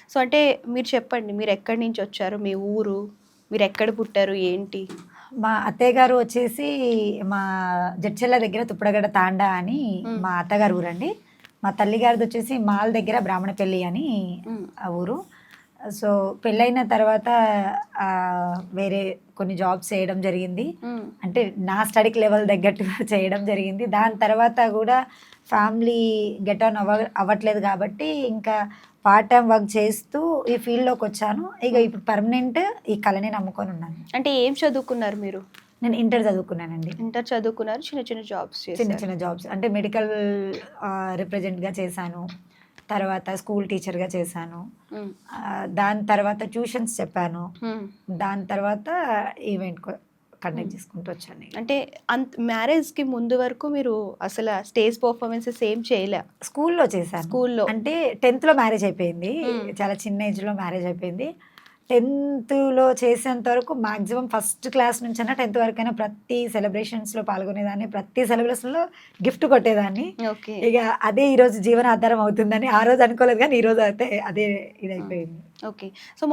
So అంటే మీరు చెప్పండి. మీరెక్కడి నుంచొచ్చారు? మీ ఊరు? మీరెక్కడ పుట్టారు? ఏంటి? మా అత్తయ్య గారు వచ్చేసి మా జడ్చెర్ల దగ్గర తుప్పడగడ్డ తాండా అని హ్మ్. మా అత్తగారు ఊరండి. మా తల్లి గారిది వచ్చేసి మాల్ దగ్గర బ్రాహ్మణపల్లి అని హ్మ్. ఆ ఊరు. సో, పెళ్ళైన తర్వాత వేరే కొన్ని జాబ్స్ చేయడం జరిగింది. హ్మ్. అంటే నా స్టడీకి లెవెల్ తగ్గట్టు చేయడం జరిగింది. దాని తర్వాత గూడా ఫ్యామిలీ గెట్ ఆన్ అవ్వట్లేదు కాబట్టి ఇంకా పార్ట్ టైమ్ వర్క్ చేస్తూ ఈ ఫీల్డ్‌లోకొచ్చాను. ఇక హ్మ్. ఇప్పుడు పర్మనెంట్ ఈ కళని నమ్ముకొనున్నాను. అంటే ఏం చదువుకున్నారు మీరు? నేను ఇంటర్ చదువుకున్నానండి. ఇంటర్ చదువుకున్నారు. చిన్న చిన్న జాబ్స్ చిన్న చేశారు. చిన్న జాబ్స్ అంటే మెడికల్ రిప్రజెంట్‌గా చేశాను. తర్వాత స్కూల్ టీచర్‌గా చేశాను. హ్మ్. దాని తర్వాత ట్యూషన్స్ చెప్పాను. హ్మ్. దాని తర్వాత ఈవెంట్ హ్మ్. కండక్ట్ చేసుకుంటూ వచ్చాను. అంటే మ్యారేజ్‌కి ముందు వరకు మీరు అసల స్టేజ్ పెర్ఫార్మన్సెస్ ఏం చేయలే. స్కూల్‌లో చేశాను. స్కూల్‌లో. అంటే 10థ్‌లో మ్యారేజ్ అయిపోయింది. హ్మ్. చాలా చిన్న ఏజ్‌లో మ్యారేజ్ అయిపోయింది. 10థ్‌లో చేసేంత వరకు మాక్సిమం ఫస్ట్ క్లాస్ నుంచైనా 10థ్ వరకైనా ప్రతి సెలబ్రేషన్స్‌లో పాల్గొనేదాన్ని. ప్రతి సెలబ్రేషన్‌లో గిఫ్ట్ కొట్టేదాన్ని. ఓకే. ఇగ అదే ఈరోజు జీవనాధారం అవుతుందని ఆ రోజు అనుకోలేదు గానీ, ఈరోజు అయితే అదే హ్మ్. ఇదైపోయింది. ఓకే. సో